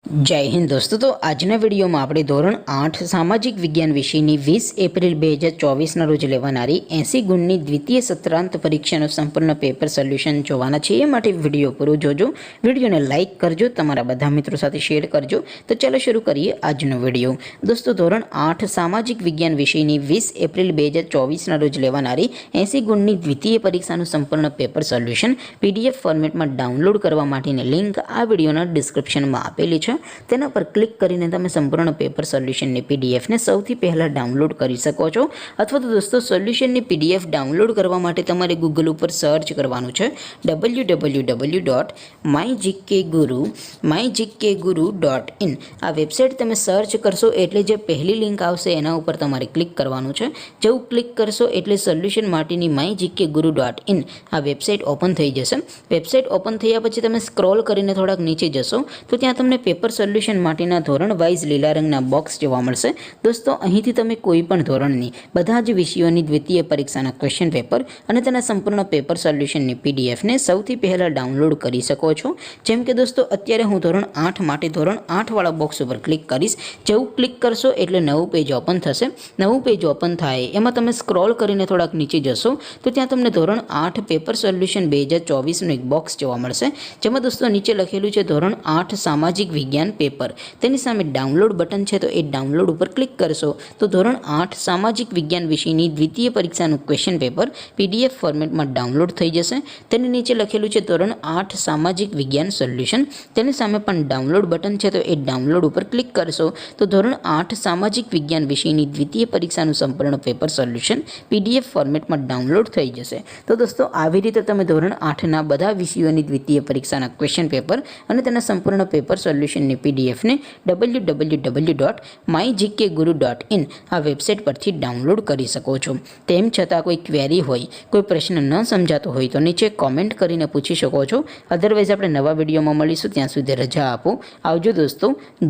जय हिंद दोस्तों। तो आजना वीडियो में આપણે ધોરણ 8 સામાજિક વિજ્ઞાન વિષયની 20 એપ્રિલ 2024 ના રોજ લેવાનારી 80 ગુણની દ્વિતીય સત્રાંત પરીક્ષાનું સંપૂર્ણ પેપર સોલ્યુશન જોવાના છે। એ માટે વિડિયો પૂરો જોજો, વિડિયોને લાઈક કરજો, તમારા બધા મિત્રો સાથે શેર કરજો। તો ચાલો શરૂ કરીએ આજનો વિડિયો। દોસ્તો ધોરણ 8 સામાજિક વિજ્ઞાન વિષયની 20 એપ્રિલ 2024 ના રોજ લેવાનારી 80 ગુણની દ્વિતીય પરીક્ષાનું સંપૂર્ણ પેપર સોલ્યુશન PDF ફોર્મેટમાં ડાઉનલોડ કરવા માટેની લિંક આ વિડિયોના ડિસ્ક્રિપ્શનમાં આપેલી છે। તેના પર ક્લિક કરીને તમે સંપૂર્ણ પેપર સોલ્યુશનની PDF ને સૌથી પહેલા ડાઉનલોડ કરી શકો છો। અથવા તો દોસ્તો સોલ્યુશનની PDF ડાઉનલોડ કરવા માટે તમારે ગૂગલ ઉપર સર્ચ કરવાનું છે www.mygkguru.in। આ વેબસાઇટ તમે સર્ચ કરશો એટલે જે પહેલી લિંક આવશે એના ઉપર તમારે ક્લિક કરવાનું છે। જેવું ક્લિક કરશો એટલે સોલ્યુશન માટેની mygkguru.in આ વેબસાઇટ ઓપન થઈ જશે। વેબસાઇટ ઓપન થયા પછી તમે સ્ક્રોલ કરીને થોડાક નીચે જશો તો ત્યાં તમને પેપર સોલ્યુશન માટેના ધોરણ વાઇઝ લીલા રંગના બોક્સ જોવા મળશે। દોસ્તો અહીંથી તમે કોઈ પણ ધોરણની બધા જ વિષયોની દ્વિતીય પરીક્ષાના ક્વેશ્ચન પેપર અને તેના સંપૂર્ણ પેપર સોલ્યુશનની PDF ને સૌથી પહેલા ડાઉનલોડ કરી શકો છો। જેમ કે દોસ્તો અત્યારે હું ધોરણ 8 માટે ધોરણ 8 વાળા બોક્સ ઉપર ક્લિક કરીશ। જેવું ક્લિક કરશો એટલે નવું પેજ ઓપન થશે। નવું પેજ ઓપન થાય એમાં તમે સ્ક્રોલ કરીને થોડાક નીચે જશો તો ત્યાં તમને ધોરણ 8 પેપર સોલ્યુશન 2024 નું એક બોક્સ જોવા મળશે। જેમાં દોસ્તો નીચે લખેલું છે ધોરણ 8 સામાજિક વિજ્ઞાન પેપર। તેની સામે ડાઉનલોડ બટન છે તો એ ડાઉનલોડ ઉપર ક્લિક કરશો તો ધોરણ 8 સામાજિક વિજ્ઞાન વિષયની દ્વિતીય પરીક્ષાનું ક્વેશ્ચન પેપર PDF ફોર્મેટમાં ડાઉનલોડ થઈ જશે। તેની નીચે લખેલું છે ધોરણ 8 સામાજિક વિજ્ઞાન સોલ્યુશન। તેની સામે પણ ડાઉનલોડ બટન છે તો એ ડાઉનલોડ ઉપર ક્લિક કરશો તો ધોરણ 8 સામાજિક વિજ્ઞાન વિષયની દ્વિતીય પરીક્ષાનું સંપૂર્ણ પેપર સોલ્યુશન PDF ફોર્મેટમાં ડાઉનલોડ થઈ જશે। તો દોસ્તો આવી રીતે તમે ધોરણ 8ના બધા વિષયોની દ્વિતીય પરીક્ષાના ક્વેશ્ચન પેપર અને તેના સંપૂર્ણ પેપર સોલ્યુશનની PDF ને www.mygkguru.in આ વેબસાઇટ પરથી ડાઉનલોડ કરી શકો છો। તેમ છતાં કોઈ ક્વેરી હોય, કોઈ પ્રશ્ન ન સમજાતો હોય તો નીચે કોમેન્ટ કરીને પૂછી શકો છો। અધરવાઇઝ આપણે નવા વિડીયોમાં મળીશું, ત્યાં સુધી રજા આપો। આવજો દોસ્તો।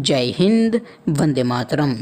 જય હિન્દ, વંદે માતરમ।